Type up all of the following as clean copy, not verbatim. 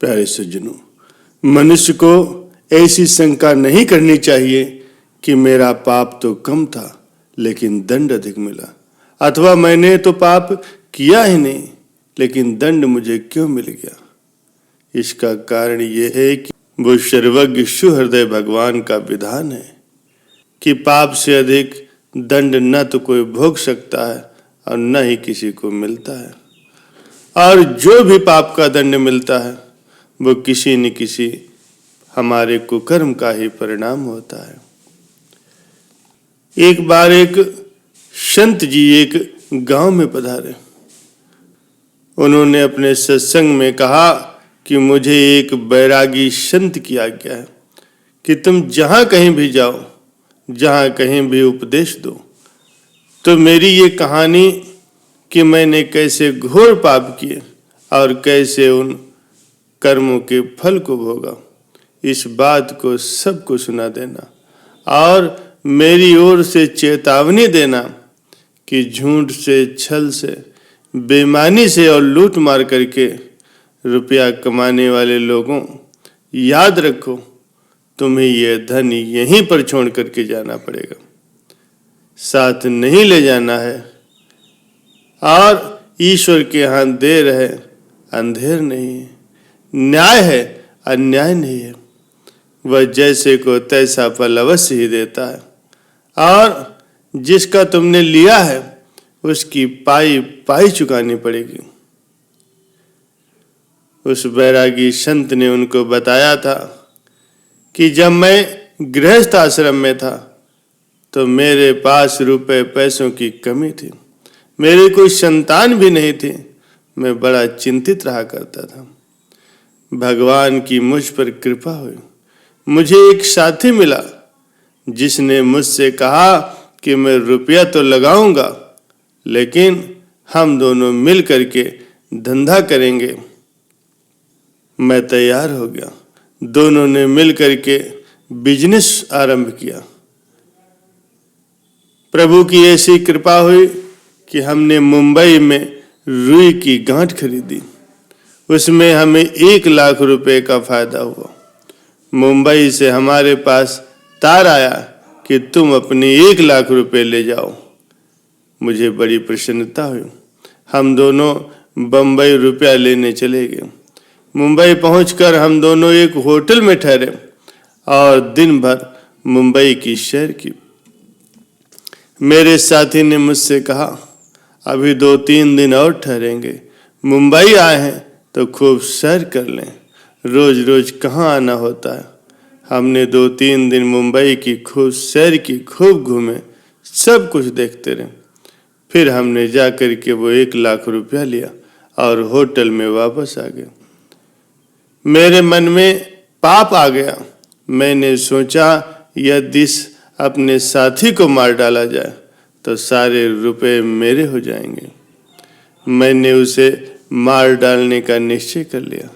प्यारे सज्जनों, मनुष्य को ऐसी शंका नहीं करनी चाहिए कि मेरा पाप तो कम था लेकिन दंड अधिक मिला, अथवा मैंने तो पाप किया ही नहीं लेकिन दंड मुझे क्यों मिल गया। इसका कारण यह है कि वो सर्वज्ञ सुहृदय भगवान का विधान है कि पाप से अधिक दंड न तो कोई भोग सकता है और न ही किसी को मिलता है, और जो भी पाप का दंड मिलता है वो किसी न किसी हमारे कुकर्म का ही परिणाम होता है। एक बार एक संत जी एक गांव में पधारे। उन्होंने अपने सत्संग में कहा कि मुझे एक बैरागी संत की आज्ञा है कि तुम जहां कहीं भी जाओ, जहां कहीं भी उपदेश दो, तो मेरी ये कहानी कि मैंने कैसे घोर पाप किए और कैसे उन कर्मों के फल को भोगा, इस बात को सबको सुना देना और मेरी ओर से चेतावनी देना कि झूठ से, छल से, बेईमानी से और लूट मार करके रुपया कमाने वाले लोगों, याद रखो तुम्हें यह धन यहीं पर छोड़ करके जाना पड़ेगा, साथ नहीं ले जाना है, और ईश्वर के यहाँ देर है अंधेर नहीं है, न्याय है अन्याय नहीं है, वह जैसे को तैसा फल अवश्य ही देता है, और जिसका तुमने लिया है उसकी पाई पाई चुकानी पड़ेगी। उस बैरागी संत ने उनको बताया था कि जब मैं गृहस्थ आश्रम में था तो मेरे पास रुपए पैसों की कमी थी, मेरी कोई संतान भी नहीं थी, मैं बड़ा चिंतित रहा करता था। भगवान की मुझ पर कृपा हुई, मुझे एक साथी मिला जिसने मुझसे कहा कि मैं रुपया तो लगाऊंगा लेकिन हम दोनों मिल करके धंधा करेंगे। मैं तैयार हो गया, दोनों ने मिल करके बिजनेस आरंभ किया। प्रभु की ऐसी कृपा हुई कि हमने मुंबई में रुई की गांठ खरीदी, उसमें हमें 1 लाख रुपए का फायदा हुआ। मुंबई से हमारे पास तार आया कि तुम अपने 1 लाख रुपए ले जाओ। मुझे बड़ी प्रसन्नता हुई। हम दोनों बंबई रुपया लेने चले गए। मुंबई पहुंचकर हम दोनों एक होटल में ठहरे और दिन भर मुंबई की सैर की। मेरे साथी ने मुझसे कहा, अभी 2-3 दिन और ठहरेंगे, मुंबई आए हैं तो खूब सैर कर लें, रोज रोज कहाँ आना होता है। हमने 2-3 दिन मुंबई की खूब सैर की, खूब घूमे, सब कुछ देखते रहे। फिर हमने जा कर के वो 1 लाख रुपया लिया और होटल में वापस आ गए। मेरे मन में पाप आ गया। मैंने सोचा यदि अपने साथी को मार डाला जाए तो सारे रुपए मेरे हो जाएंगे। मैंने उसे मार डालने का निश्चय कर लिया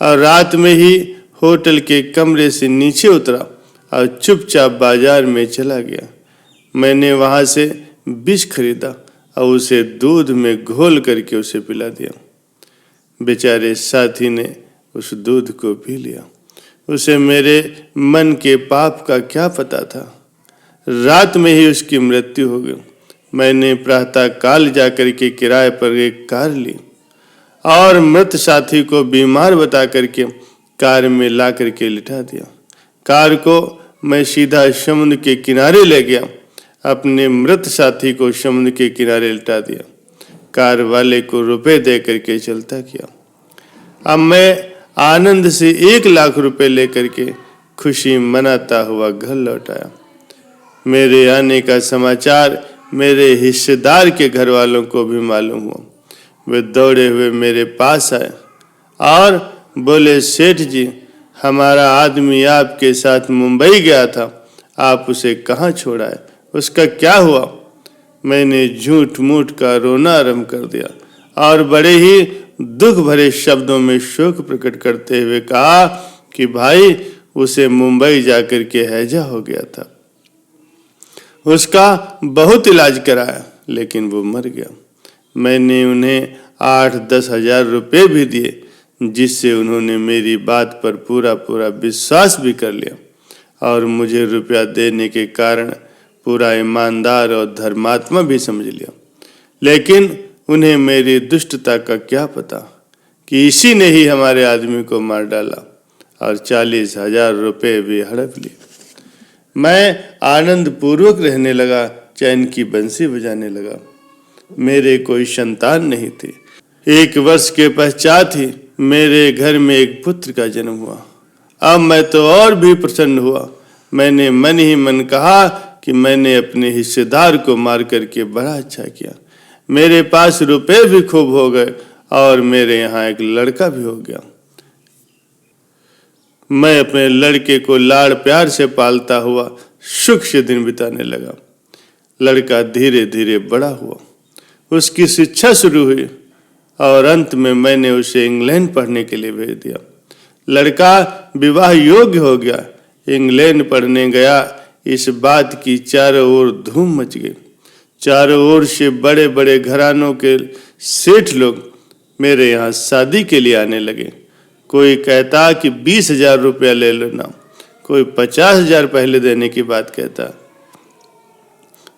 और रात में ही होटल के कमरे से नीचे उतरा और चुपचाप बाजार में चला गया। मैंने वहां से विष खरीदा और उसे दूध में घोल करके उसे पिला दिया। बेचारे साथी ने उस दूध को पी लिया। उसे मेरे मन के पाप का क्या पता था। रात में ही उसकी मृत्यु हो गई। मैंने प्रातः काल जाकर के किराए पर एक कार ली और मृत साथी को बीमार बता करके कार में ला करके लिटा दिया। कार को मैं सीधा समुद्र के किनारे ले गया, अपने मृत साथी को समुद्र के किनारे लिटा दिया। कार वाले को रुपए दे करके चलता किया। अब मैं आनंद से 1 लाख रुपए लेकर के खुशी मनाता हुआ घर लौट आया। मेरे आने का समाचार मेरे हिस्सेदार के घर वालों को भी मालूम हुआ। वे दौड़े हुए मेरे पास आए और बोले, सेठ जी, हमारा आदमी आपके साथ मुंबई गया था, आप उसे कहाँ छोड़ा है, उसका क्या हुआ। मैंने झूठ मूठ का रोना आरंभ कर दिया और बड़े ही दुख भरे शब्दों में शोक प्रकट करते हुए कहा कि भाई, उसे मुंबई जाकर के हैजा हो गया था, उसका बहुत इलाज कराया लेकिन वो मर गया। मैंने उन्हें 8-10 हजार रुपये भी दिए, जिससे उन्होंने मेरी बात पर पूरा पूरा विश्वास भी कर लिया और मुझे रुपया देने के कारण पूरा ईमानदार और धर्मात्मा भी समझ लिया। लेकिन उन्हें मेरी दुष्टता का क्या पता कि इसी ने ही हमारे आदमी को मार डाला और 40,000 रुपये भी हड़प लिए। मैं आनंद पूर्वक रहने लगा, चैन की बंसी बजाने लगा। मेरे कोई संतान नहीं थी। 1 वर्ष के पश्चात ही मेरे घर में एक पुत्र का जन्म हुआ। अब मैं तो और भी प्रसन्न हुआ। मैंने मन ही मन कहा कि मैंने अपने हिस्सेदार को मार करके बड़ा अच्छा किया। मेरे पास रुपए भी खूब हो गए और मेरे यहाँ एक लड़का भी हो गया। मैं अपने लड़के को लाड़ प्यार से पालता हुआ सुख से दिन बिताने लगा। लड़का धीरे धीरे बड़ा हुआ, उसकी शिक्षा शुरू हुई और अंत में मैंने उसे इंग्लैंड पढ़ने के लिए भेज दिया। लड़का विवाह योग्य हो गया। इंग्लैंड पढ़ने गया, इस बात की चारों ओर धूम मच गई। चारों ओर से बड़े बड़े घरानों के सेठ लोग मेरे यहाँ शादी के लिए आने लगे। कोई कहता कि 20,000 रुपया ले लेना, कोई 50,000 पहले देने की बात कहता।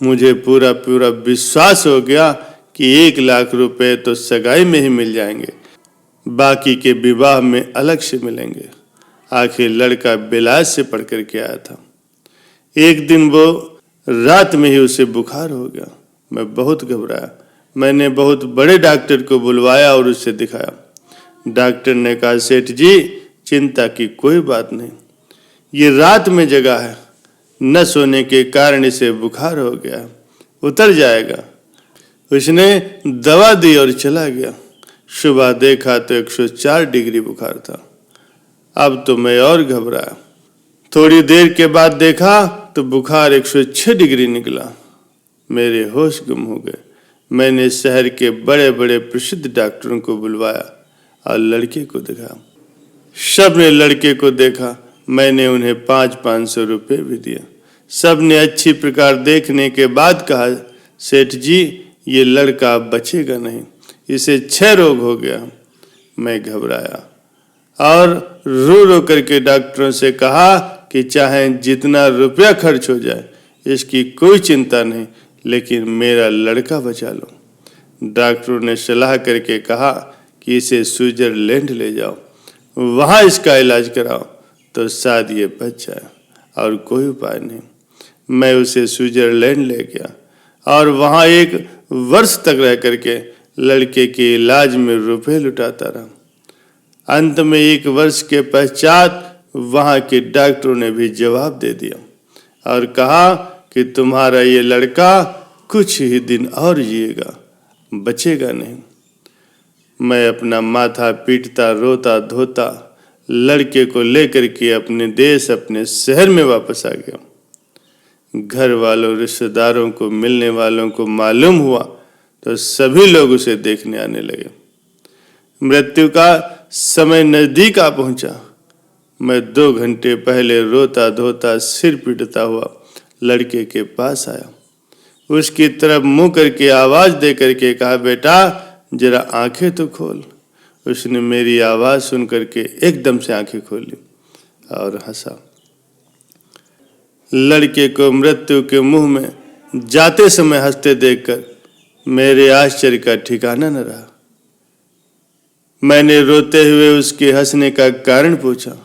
मुझे पूरा पूरा विश्वास हो गया कि 1,00,000 रुपए तो सगाई में ही मिल जाएंगे, बाकी के विवाह में अलग से मिलेंगे। आखिर लड़का बिलायत से पढ़ कर के आया था। एक दिन वो रात में ही उसे बुखार हो गया। मैं बहुत घबराया। मैंने बहुत बड़े डॉक्टर को बुलवाया और उसे दिखाया। डॉक्टर ने कहा, सेठ जी चिंता की कोई बात नहीं, ये रात में जगा है, न सोने के कारण इसे बुखार हो गया, उतर जाएगा। उसने दवा दी और चला गया। सुबह देखा तो 104 डिग्री बुखार था। अब तो मैं और घबराया। थोड़ी देर के बाद देखा तो बुखार 106 डिग्री निकला। मेरे होश गुम हो गए। मैंने शहर के बड़े बड़े प्रसिद्ध डॉक्टरों को बुलवाया और लड़के को देखा। सब ने लड़के को देखा। मैंने उन्हें 500-500 रुपये भी दिए। सब ने अच्छी प्रकार देखने के बाद कहा, सेठ जी ये लड़का बचेगा नहीं, इसे 6 रोग हो गया। मैं घबराया और रो रो करके डॉक्टरों से कहा कि चाहे जितना रुपया खर्च हो जाए इसकी कोई चिंता नहीं, लेकिन मेरा लड़का बचा लो। डॉक्टरों ने सलाह करके कहा कि इसे स्विट्जरलैंड ले जाओ, वहाँ इसका इलाज कराओ तो शायद ये बच जाए, और कोई उपाय नहीं। मैं उसे स्विट्जरलैंड ले गया और वहाँ 1 वर्ष तक रह करके लड़के के इलाज में रुपए लुटाता रहा। अंत में 1 वर्ष के पश्चात वहाँ के डॉक्टरों ने भी जवाब दे दिया और कहा कि तुम्हारा ये लड़का कुछ ही दिन और जिएगा, बचेगा नहीं। मैं अपना माथा पीटता रोता धोता लड़के को लेकर के अपने देश अपने शहर में वापस आ गया। घर वालों रिश्तेदारों को मिलने वालों को मालूम हुआ तो सभी लोग उसे देखने आने लगे। मृत्यु का समय नजदीक आ पहुंचा। मैं 2 घंटे पहले रोता धोता सिर पीटता हुआ लड़के के पास आया। उसकी तरफ मुंह करके आवाज दे करके कहा, बेटा जरा आंखें तो खोल। उसने मेरी आवाज सुन करके एकदम से आंखें खोली और हंसा। लड़के को मृत्यु के मुंह में जाते समय हंसते देखकर मेरे आश्चर्य का ठिकाना न रहा। मैंने रोते हुए उसके हंसने का कारण पूछा,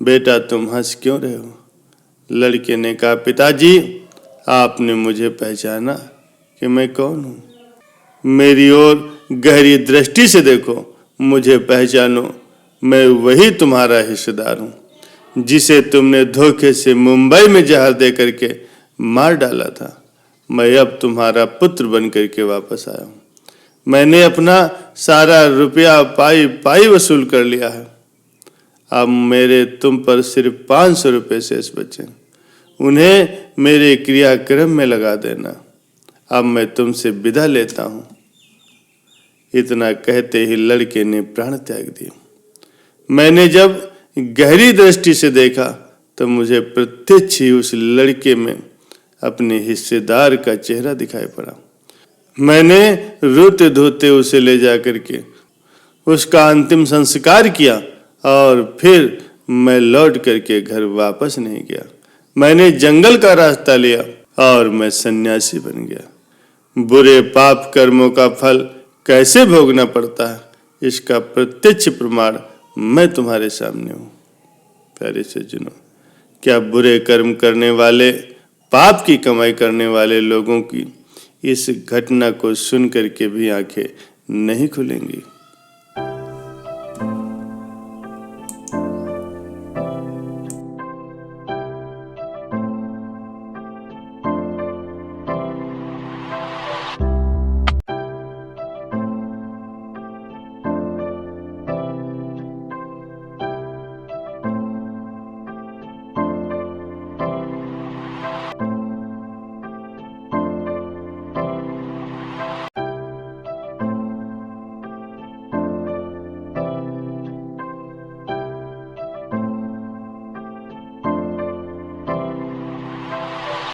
बेटा तुम हंस क्यों रहे हो? लड़के ने कहा, पिताजी आपने मुझे पहचाना कि मैं कौन हूँ? मेरी ओर गहरी दृष्टि से देखो, मुझे पहचानो, मैं वही तुम्हारा हिस्सेदार हूँ जिसे तुमने धोखे से मुंबई में जहर दे करके मार डाला था। मैं अब तुम्हारा पुत्र बन करके वापस आया हूँ। मैंने अपना सारा रुपया पाई पाई वसूल कर लिया है। अब मेरे तुम पर सिर्फ 500 रुपये शेष बचे, उन्हें मेरे क्रियाक्रम में लगा देना। अब मैं तुमसे विदा लेता हूँ। इतना कहते ही लड़के ने प्राण त्याग दिए। मैंने जब गहरी दृष्टि से देखा तो मुझे प्रत्यक्ष ही उस लड़के में अपने हिस्सेदार का चेहरा दिखाई पड़ा। मैंने रोते धोते उसे ले जा करके उसका अंतिम संस्कार किया और फिर मैं लौट करके घर वापस नहीं गया। मैंने जंगल का रास्ता लिया और मैं सन्यासी बन गया। बुरे पाप कर्मों का फल कैसे भोगना पड़ता है इसका प्रत्यक्ष प्रमाण मैं तुम्हारे सामने हूँ। प्यारे सज्जनों, क्या बुरे कर्म करने वाले, पाप की कमाई करने वाले लोगों की इस घटना को सुन करके भी आंखें नहीं खुलेंगी?